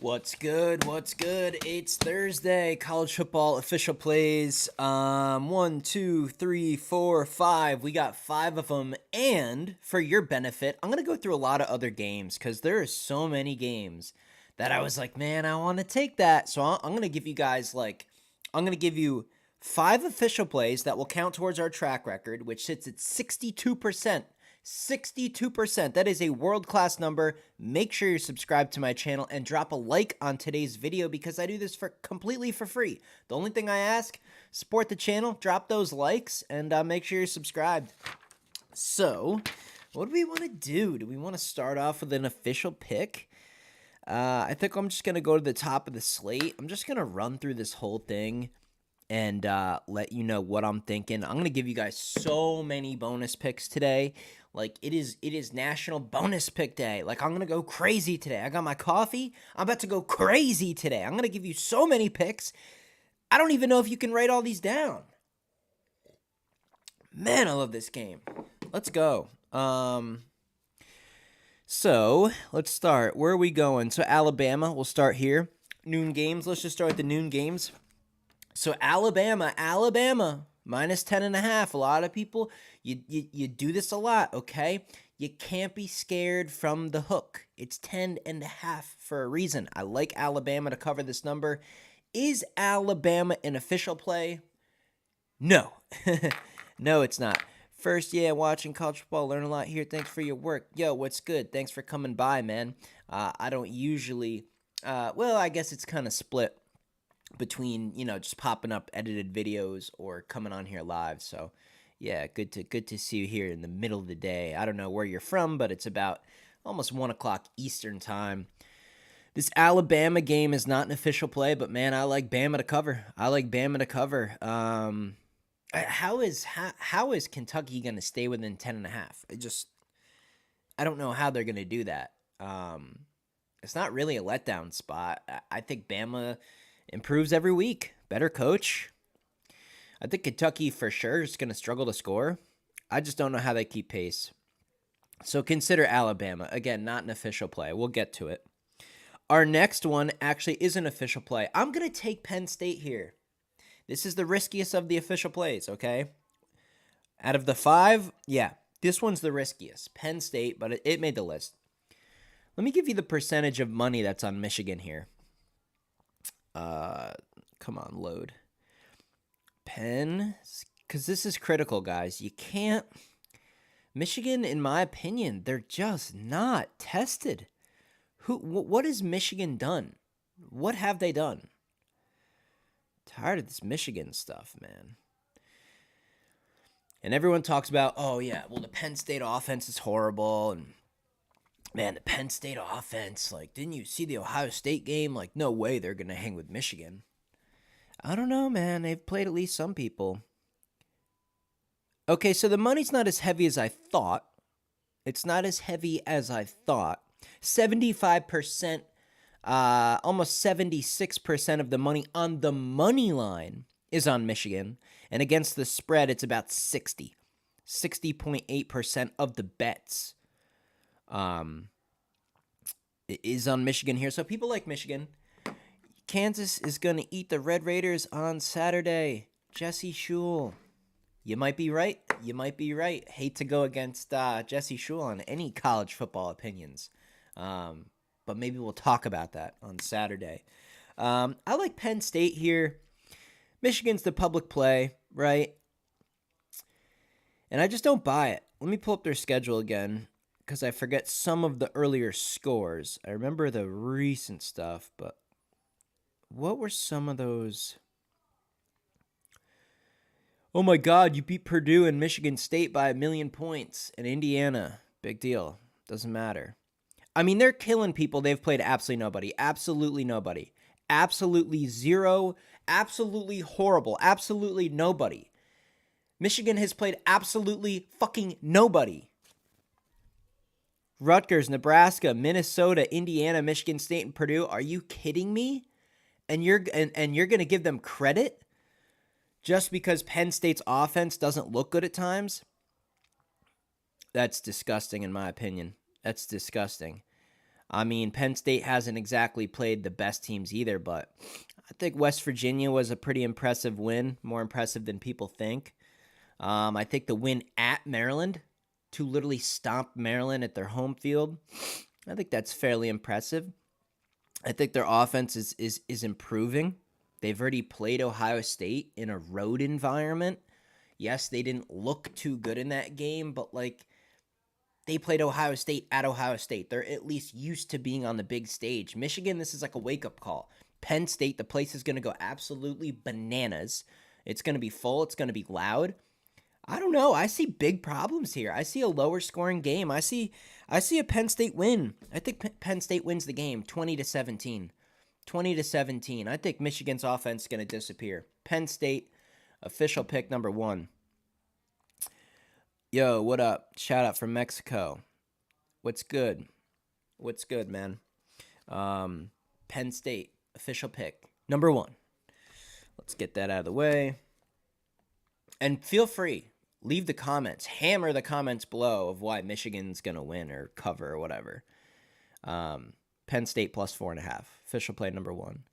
What's good? What's good? It's Thursday. College football official plays. One, two, three, four, five. We got five of them. And for your benefit, I'm gonna go through a lot of other games because there are so many games that I was like, man, I want to take that. So I'm gonna give you guys I'm gonna give you five official plays that will count towards our track record, which sits at 62%. 62%. That is a world-class number. Make sure you're subscribed to my channel and drop a like on today's video because I do this completely for free. The only thing I ask, support the channel, drop those likes, and make sure you're subscribed. So, what do we want to do? Do we want to start off with an official pick? I think I'm just going to go to the top of the slate. I'm just going to run through this whole thing and let you know what I'm thinking. I'm going to give you guys so many bonus picks today. Like, it is National Bonus Pick Day. Like, I'm going to go crazy today. I got my coffee. I'm about to go crazy today. I'm going to give you so many picks. I don't even know if you can write all these down. Man, I love this game. Let's go. So, let's start. Where are we going? So, Alabama, we'll start here. Noon games. Let's just start with the noon games. So, Alabama, minus 10.5. A lot of people, you do this a lot, okay? You can't be scared from the hook. It's 10.5 for a reason. I like Alabama to cover this number. Is Alabama an official play? No. No, it's not. First, watching college football, learn a lot here. Thanks for your work. Yo, what's good? Thanks for coming by, man. I don't usually, I guess it's kind of split between, just popping up edited videos or coming on here live. So, yeah, good to see you here in the middle of the day. I don't know where you're from, but it's about almost 1 o'clock Eastern time. This Alabama game is not an official play, but man, I like Bama to cover. How is Kentucky going to stay within 10.5? I don't know how they're going to do that. It's not really a letdown spot. I think Bama improves every week. Better coach. I think Kentucky for sure is going to struggle to score. I just don't know how they keep pace. So consider Alabama. Again, not an official play. We'll get to it. Our next one actually is an official play. I'm going to take Penn State here. This is the riskiest of the official plays, okay? Out of the five, this one's the riskiest. Penn State, but it made the list. Let me give you the percentage of money that's on Michigan here. Come on, load. Penn, because this is critical, guys. You can't. Michigan, in my opinion, they're just not tested. What has Michigan done? What have they done? Tired of this Michigan stuff, man. And everyone talks about, the Penn State offense is horrible, and man, the Penn State offense, didn't you see the Ohio State game? No way they're going to hang with Michigan. I don't know, man. They've played at least some people. Okay, so the money's not as heavy as I thought. It's not as heavy as I thought. 75%, almost 76% of the money on the money line is on Michigan. And against the spread, it's about 60.8% of the bets is on Michigan here. So people like Michigan. Kansas is going to eat the Red Raiders on Saturday. Jesse Shule. You might be right. Hate to go against Jesse Shule on any college football opinions. But maybe we'll talk about that on Saturday. I like Penn State here. Michigan's the public play, right? And I just don't buy it. Let me pull up their schedule again because I forget some of the earlier scores. I remember the recent stuff, but what were some of those? Oh my God, you beat Purdue and Michigan State by 1 million points. And Indiana, big deal. Doesn't matter. I mean, they're killing people. They've played absolutely nobody. Absolutely zero. Absolutely horrible. Absolutely nobody. Michigan has played absolutely fucking nobody. Rutgers, Nebraska, Minnesota, Indiana, Michigan State, and Purdue. Are you kidding me? And you're going to give them credit just because Penn State's offense doesn't look good at times? That's disgusting, in my opinion. That's disgusting. I mean, Penn State hasn't exactly played the best teams either, but I think West Virginia was a pretty impressive win, more impressive than people think. I think the win at Maryland to literally stomp Maryland at their home field, I think that's fairly impressive. I think their offense is improving. They've already played Ohio State in a road environment. Yes, they didn't look too good in that game, but like they played Ohio State at Ohio State. They're at least used to being on the big stage. Michigan, this is like a wake-up call. Penn State, the place is going to go absolutely bananas. It's going to be full. It's going to be loud. I don't know. I see big problems here. I see a lower scoring game. I see a Penn State win. I think Penn State wins the game 20-17. 20-17. I think Michigan's offense is going to disappear. Penn State, official pick number 1. Yo, what up? Shout out from Mexico. What's good? What's good, man? Penn State, official pick number 1. Let's get that out of the way. And feel free, leave the comments, hammer the comments below of why Michigan's going to win or cover or whatever. Penn State plus 4.5. Official play number 1.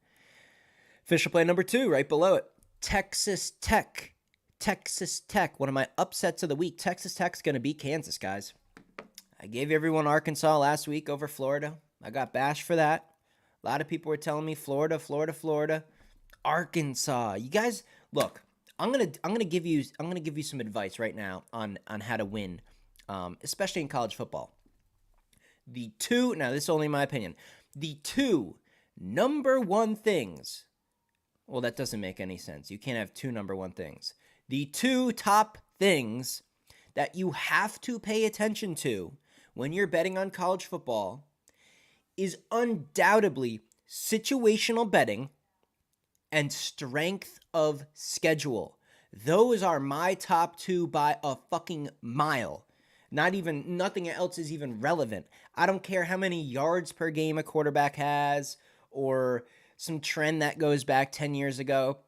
Official play number 2, right below it. Texas Tech. Texas Tech, one of my upsets of the week. Texas Tech's going to beat Kansas, guys. I gave everyone Arkansas last week over Florida. I got bashed for that. A lot of people were telling me Florida. Arkansas. You guys, look, I'm gonna give you some advice right now on how to win, especially in college football. Now this is only my opinion. The 2 number 1 things. Well, that doesn't make any sense. You can't have 2 number 1 things. The 2 top things that you have to pay attention to when you're betting on college football is undoubtedly situational betting and strength of schedule. Those are my top 2 by a fucking mile. Nothing else is even relevant. I don't care how many yards per game a quarterback has or some trend that goes back 10 years ago.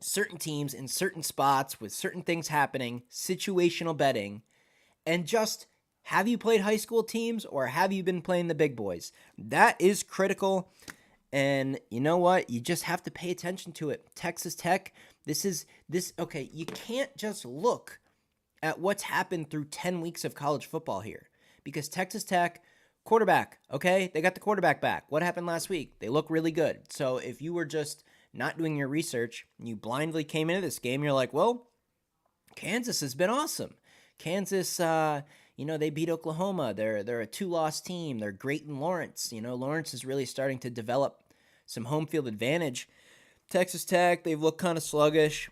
Certain teams in certain spots with certain things happening, situational betting, and just have you played high school teams or have you been playing the big boys? That is critical. And you know what? You just have to pay attention to it. Texas Tech, okay, you can't just look at what's happened through 10 weeks of college football here. Because Texas Tech, quarterback, okay? They got the quarterback back. What happened last week? They look really good. So if you were just not doing your research, you blindly came into this game, you're like, well, Kansas has been awesome. Kansas, they beat Oklahoma. They're a 2-loss team. They're great in Lawrence. Lawrence is really starting to develop some home field advantage. Texas Tech, they've looked kind of sluggish.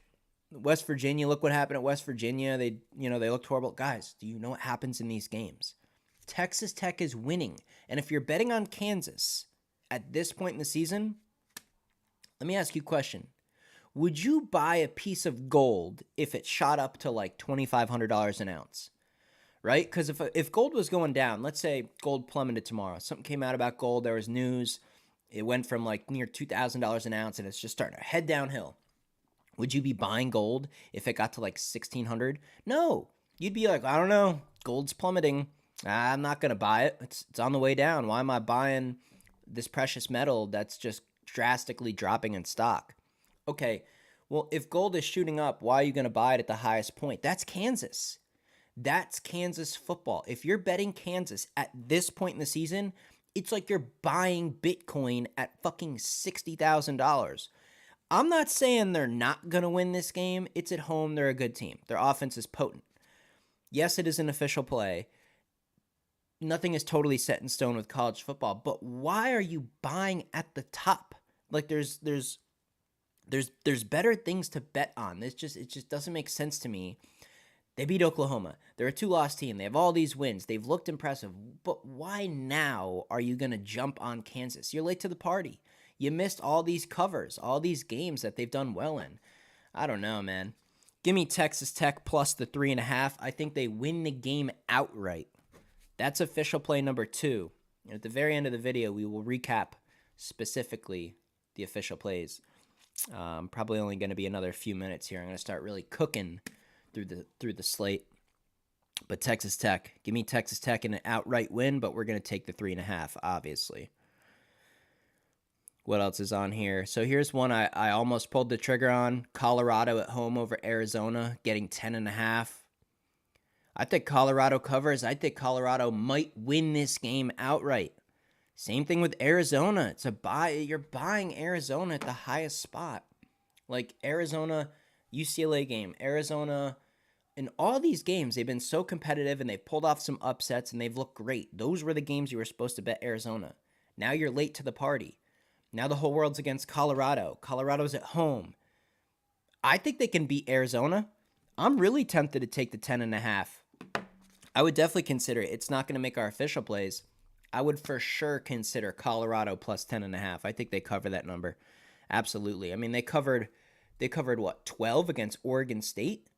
West Virginia, look what happened at West Virginia. They looked horrible. Guys, do you know what happens in these games? Texas Tech is winning. And if you're betting on Kansas at this point in the season, let me ask you a question. Would you buy a piece of gold if it shot up to like $2,500 an ounce? Right? Because if gold was going down, let's say gold plummeted tomorrow. Something came out about gold. There was news. It went from like near $2,000 an ounce and it's just starting to head downhill. Would you be buying gold if it got to like $1,600? No. You'd be like, I don't know. Gold's plummeting. I'm not going to buy it. It's on the way down. Why am I buying this precious metal that's just drastically dropping in stock? Okay, well, if gold is shooting up, why are you going to buy it at the highest point? That's Kansas. That's Kansas football. If you're betting Kansas at this point in the season, it's like you're buying Bitcoin at fucking $60,000. I'm not saying they're not going to win this game. It's at home. They're a good team. Their offense is potent. Yes, it is an official play. Nothing is totally set in stone with college football, but why are you buying at the top? Like there's better things to bet on. It just doesn't make sense to me. They beat Oklahoma. They're a 2-loss team. They have all these wins. They've looked impressive. But why now are you going to jump on Kansas? You're late to the party. You missed all these covers, all these games that they've done well in. I don't know, man. Give me Texas Tech plus the 3.5. I think they win the game outright. That's official play number 2. And at the very end of the video, we will recap specifically the official plays. Probably only going to be another few minutes here. I'm going to start really cooking through the slate. But Texas Tech, give me Texas Tech in an outright win, but we're going to take the 3.5, obviously. What else is on here? So here's one I almost pulled the trigger on. Colorado at home over Arizona, getting 10.5. I think Colorado covers. I think Colorado might win this game outright. Same thing with Arizona. It's a buy. You're buying Arizona at the highest spot. Like Arizona, UCLA game, Arizona. In all these games, they've been so competitive and they've pulled off some upsets and they've looked great. Those were the games you were supposed to bet Arizona. Now you're late to the party. Now the whole world's against Colorado. Colorado's at home. I think they can beat Arizona. I'm really tempted to take the 10.5. I would definitely consider it. It's not going to make our official plays. I would for sure consider Colorado plus 10.5. I think they cover that number. Absolutely. I mean, they covered what, 12 against Oregon State?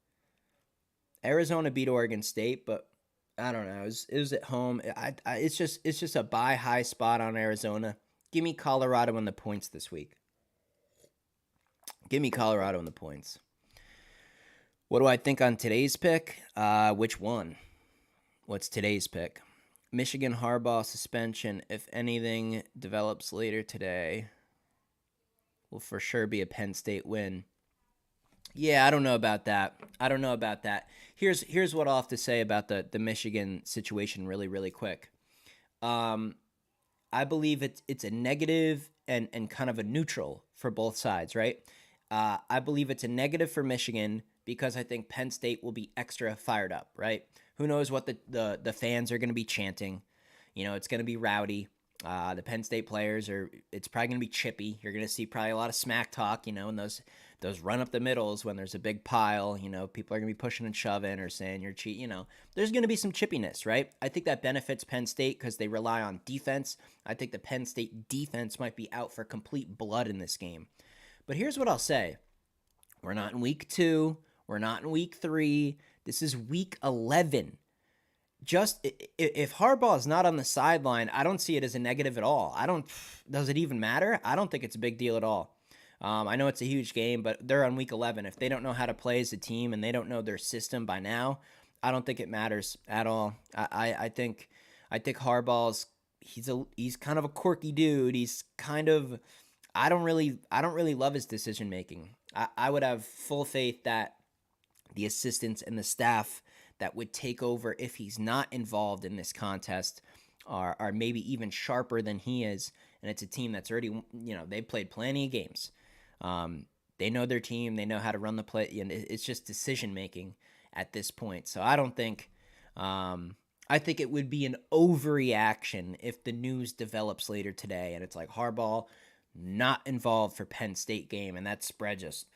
Arizona beat Oregon State, but I don't know. It was at home. It's just a buy high spot on Arizona. Give me Colorado in the points this week. Give me Colorado in the points. What do I think on today's pick? Which one? What's today's pick? Michigan Harbaugh suspension, if anything develops later today, will for sure be a Penn State win. Yeah, I don't know about that. Here's what I'll have to say about the Michigan situation really, really quick. I believe it's a negative and kind of a neutral for both sides, right? I believe it's a negative for Michigan because I think Penn State will be extra fired up, right? Who knows what the fans are going to be chanting. You know, it's going to be rowdy. The Penn State players it's probably going to be chippy. You're going to see probably a lot of smack talk, you know, and those run up the middles when there's a big pile, you know, people are going to be pushing and shoving or saying you're cheating, you know. There's going to be some chippiness, right? I think that benefits Penn State because they rely on defense. I think the Penn State defense might be out for complete blood in this game. But here's what I'll say. We're not in week 2. We're not in week 3. This is week 11. Just if Harbaugh is not on the sideline, I don't see it as a negative at all. Does it even matter? I don't think it's a big deal at all. I know it's a huge game, but they're on week 11. If they don't know how to play as a team and they don't know their system by now, I don't think it matters at all. I think Harbaugh's he's kind of a quirky dude. He's kind of I don't really love his decision making. I would have full faith that the assistants and the staff that would take over if he's not involved in this contest are maybe even sharper than he is. And it's a team that's already, you know, they've played plenty of games. They know their team. They know how to run the play. And it's just decision making at this point. So I don't think, I think it would be an overreaction if the news develops later today and it's like Harbaugh not involved for Penn State game and that spread just,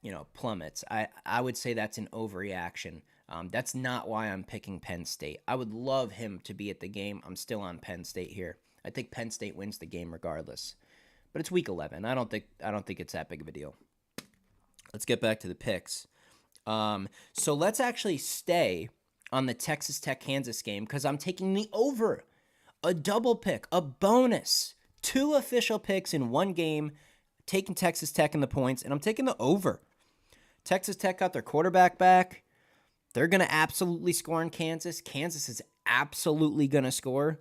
you know, plummets. I would say that's an overreaction. That's not why I'm picking Penn State. I would love him to be at the game. I'm still on Penn State here. I think Penn State wins the game regardless. But it's week 11. I don't think it's that big of a deal. Let's get back to the picks. So let's actually stay on the Texas Tech Kansas game because I'm taking the over. A double pick, a bonus. 2 official picks in one game, taking Texas Tech in the points, and I'm taking the over. Texas Tech got their quarterback back. They're going to absolutely score in Kansas. Kansas is absolutely going to score.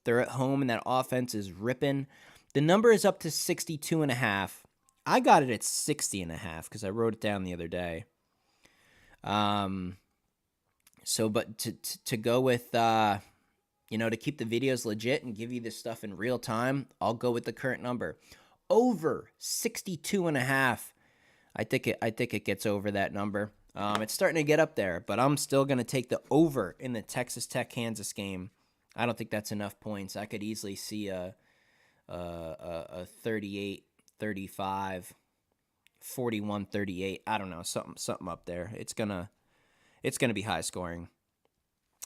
They're at home, and that offense is ripping. The number is up to 62.5. I got it at 60.5 because I wrote it down the other day. But to go with, to keep the videos legit and give you this stuff in real time, I'll go with the current number. Over 62.5. I think it gets over that number. It's starting to get up there, but I'm still going to take the over in the Texas Tech-Kansas game. I don't think that's enough points. I could easily see a 38, 35, 41, 38. I don't know, something up there. It's gonna be high scoring.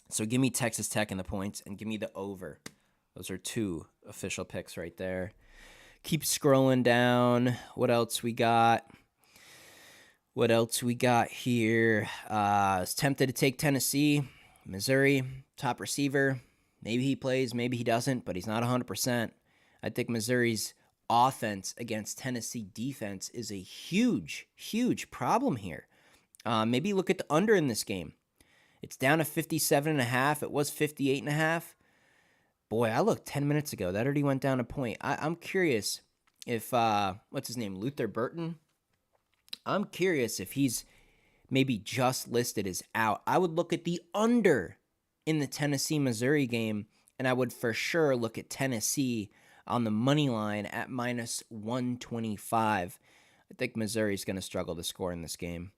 So give me Texas Tech in the points and give me the over. Those are 2 official picks right there. Keep scrolling down. What else we got? Here? I was tempted to take Tennessee, Missouri, top receiver. Maybe he plays, maybe he doesn't, but he's not 100%. I think Missouri's offense against Tennessee defense is a huge, huge problem here. Maybe look at the under in this game. It's down to 57.5. It was 58.5. Boy, I looked 10 minutes ago. That already went down a point. I'm curious if, what's his name, Luther Burton? I'm curious if he's maybe just listed as out. I would look at the under in the Tennessee-Missouri game, and I would for sure look at Tennessee on the money line at minus 125. I think Missouri's going to struggle to score in this game.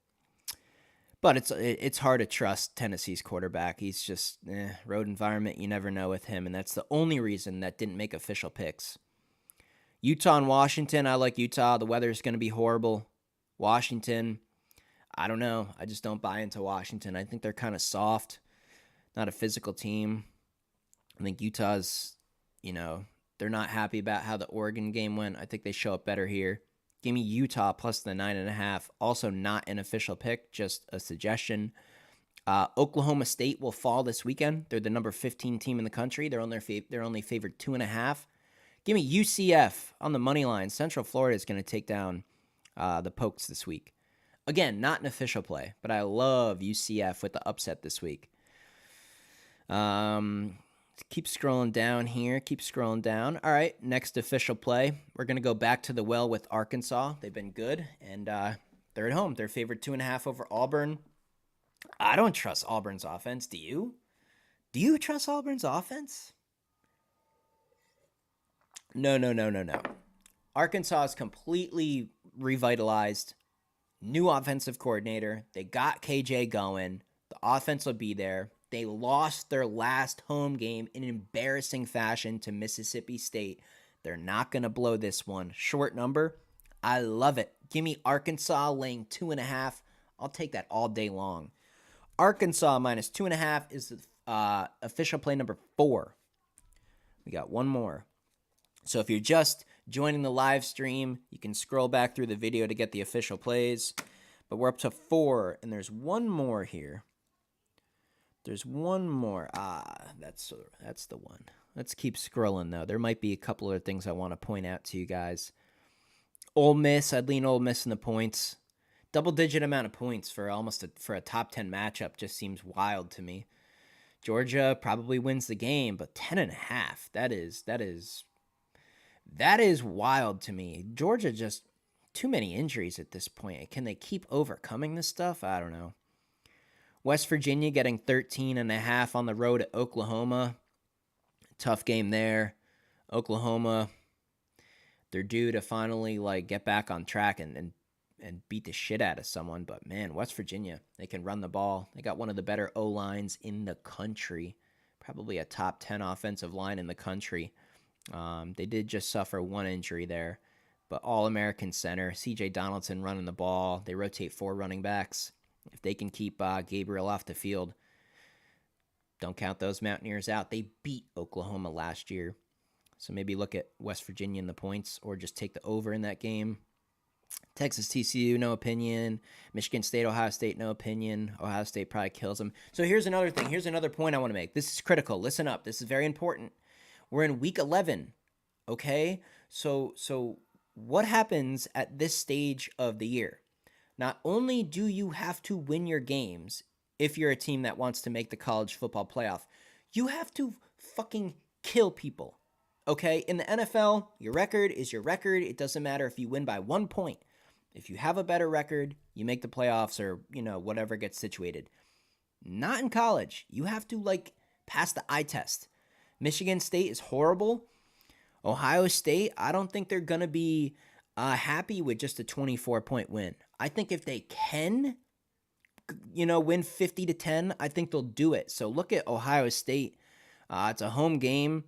But it's hard to trust Tennessee's quarterback. He's just, road environment, you never know with him, and that's the only reason that didn't make official picks. Utah and Washington, I like Utah. The weather's going to be horrible. Washington, I don't know. I just don't buy into Washington. I think they're kind of soft, not a physical team. I think Utah's, they're not happy about how the Oregon game went. I think they show up better here. Give me Utah plus the 9.5. Also not an official pick, just a suggestion. Oklahoma State will fall this weekend. They're the number 15 team in the country. They're only favored 2.5. Give me UCF on the money line. Central Florida is going to take down the Pokes this week. Again, not an official play, but I love UCF with the upset this week. Keep scrolling down here. Keep scrolling down. All right, next official play. We're going to go back to the well with Arkansas. They've been good, and they're at home. They're favored 2.5 over Auburn. I don't trust Auburn's offense. Do you? Do you trust Auburn's offense? No. Arkansas is completely revitalized. New offensive coordinator. They got KJ going. The offense will be there. They lost their last home game in embarrassing fashion to Mississippi State. They're not going to blow this one. Short number. I love it. Give me Arkansas laying 2.5. I'll take that all day long. Arkansas minus 2.5 is the official play number 4. We got one more. So if you're just joining the live stream, you can scroll back through the video to get the official plays. But we're up to 4, and there's one more here. There's one more. That's the one. Let's keep scrolling, though. There might be a couple of things I want to point out to you guys. Ole Miss, I'd lean Ole Miss in the points. Double-digit amount of points for a top 10 matchup just seems wild to me. Georgia probably wins the game, but 10.5. That is wild to me. Georgia just too many injuries at this point. Can they keep overcoming this stuff? I don't know. West Virginia getting 13.5 on the road at Oklahoma. Tough game there. Oklahoma, they're due to finally get back on track and beat the shit out of someone. But man, West Virginia, they can run the ball. They got one of the better O-lines in the country. Probably a top 10 offensive line in the country. They did just suffer one injury there. But All-American center, C.J. Donaldson running the ball. They rotate 4 running backs. If they can keep Gabriel off the field, don't count those Mountaineers out. They beat Oklahoma last year. So maybe look at West Virginia in the points or just take the over in that game. Texas TCU, no opinion. Michigan State, Ohio State, no opinion. Ohio State probably kills them. So here's another thing. Here's another point I want to make. This is critical. Listen up. This is very important. We're in week 11, okay? So what happens at this stage of the year? Not only do you have to win your games if you're a team that wants to make the college football playoff, you have to fucking kill people, okay? In the NFL, your record is your record. It doesn't matter if you win by 1 point. If you have a better record, you make the playoffs or, whatever gets situated. Not in college. You have to, pass the eye test. Michigan State is horrible. Ohio State, I don't think they're going to be happy with just a 24-point win. I think if they can, win 50-10, I think they'll do it. So look at Ohio State. It's a home game.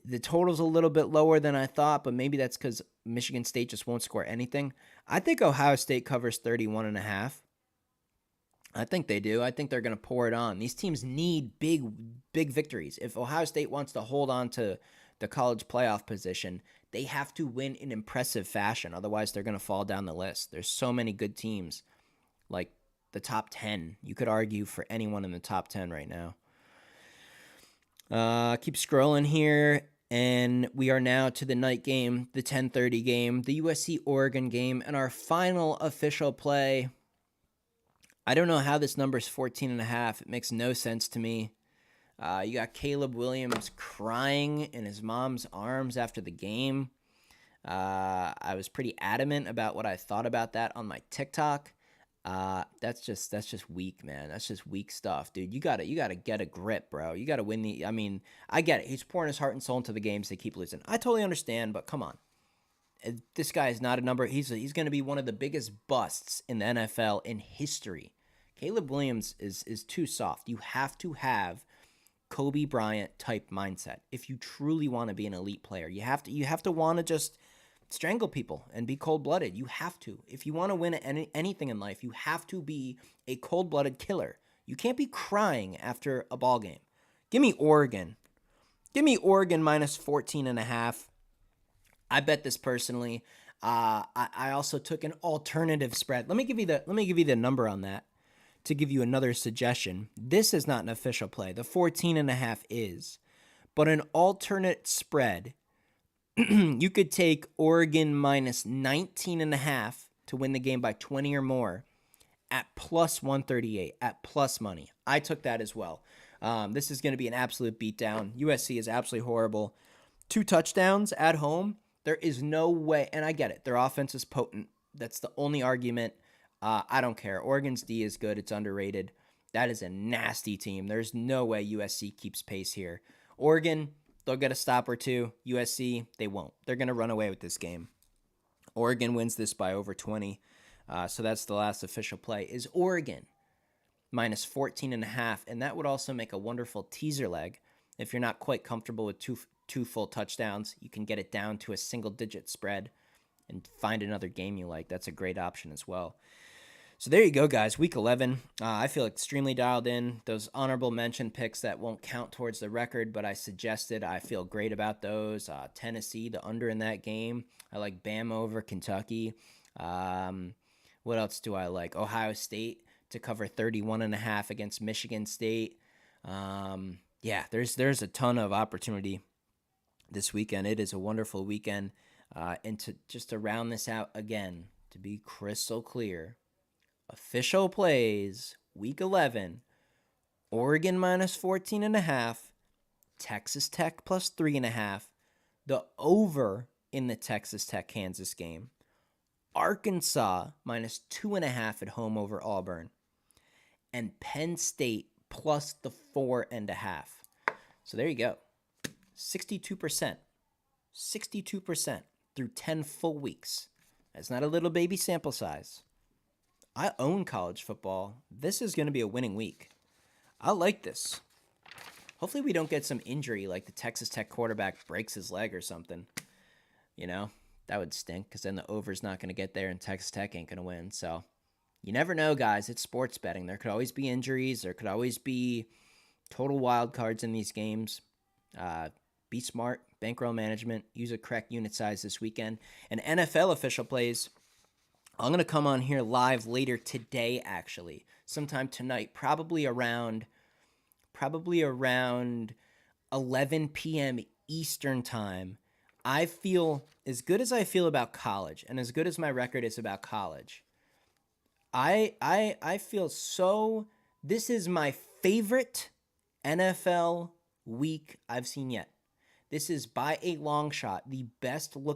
The total's a little bit lower than I thought, but maybe that's because Michigan State just won't score anything. I think Ohio State covers 31.5. I think they do. I think they're going to pour it on. These teams need big victories. If Ohio State wants to hold on to the college playoff position, they have to win in impressive fashion. Otherwise, they're going to fall down the list. There's so many good teams, like the top 10. You could argue for anyone in the top 10 right now. Keep scrolling here, and we are now to the night game, the 10:30 game, the USC-Oregon game, and our final official play. I don't know how this number's 14.5. It makes no sense to me. You got Caleb Williams crying in his mom's arms after the game. I was pretty adamant about what I thought about that on my TikTok. That's just weak, man. That's just weak stuff, dude. You gotta get a grip, bro. You gotta win the. I mean, I get it. He's pouring his heart and soul into the games. They keep losing. I totally understand, but come on. This guy is not a number. He's going to be one of the biggest busts in the NFL in history. Caleb Williams is too soft. You have to have Kobe Bryant type mindset if you truly want to be an elite player. You have to want to just strangle people and be cold-blooded. You have to. If you want to win anything in life, you have to be a cold-blooded killer. You can't be crying after a ball game. Give me Oregon. Give me Oregon minus 14.5. I bet this personally. I also took an alternative spread. Let me give you the number on that to give you another suggestion. This is not an official play. The 14.5 is, but an alternate spread. You could take Oregon minus 19.5 to win the game by 20 or more at plus 138 at plus money. I took that as well. This is going to be an absolute beatdown. USC is absolutely horrible. 2 touchdowns at home. There is no way, and I get it. Their offense is potent. That's the only argument. I don't care. Oregon's D is good. It's underrated. That is a nasty team. There's no way USC keeps pace here. Oregon, they'll get a stop or two. USC, they won't. They're going to run away with this game. Oregon wins this by over 20. So that's the last official play, is Oregon minus 14.5. And that would also make a wonderful teaser leg. If you're not quite comfortable with two full touchdowns, you can get it down to a single-digit spread and find another game you like. That's a great option as well. So there you go, guys. Week 11. I feel extremely dialed in. Those honorable mention picks that won't count towards the record, but I suggested, I feel great about those. Tennessee, the under in that game. I like Bama over Kentucky. What else do I like? Ohio State to cover 31.5 against Michigan State. Yeah, there's a ton of opportunity this weekend. It is a wonderful weekend. And to round this out again, to be crystal clear, official plays, week 11, Oregon minus 14.5, Texas Tech plus 3.5, the over in the Texas Tech-Kansas game, Arkansas minus 2.5 at home over Auburn, and Penn State plus the 4.5. So there you go. 62%. 62% through 10 full weeks. That's not a little baby sample size. I own college football. This is going to be a winning week. I like this. Hopefully we don't get some injury like the Texas Tech quarterback breaks his leg or something. You know, that would stink because then the over's not going to get there and Texas Tech ain't going to win. So you never know, guys. It's sports betting. There could always be injuries. There could always be total wild cards in these games. Be smart. Bankroll management. Use a correct unit size this weekend. And NFL official plays. I'm going to come on here live later today, actually. Sometime tonight. Probably around 11 p.m. Eastern time. I feel as good as I feel about college and as good as my record is about college. I feel so. This is my favorite NFL week I've seen yet. This is by a long shot the best looking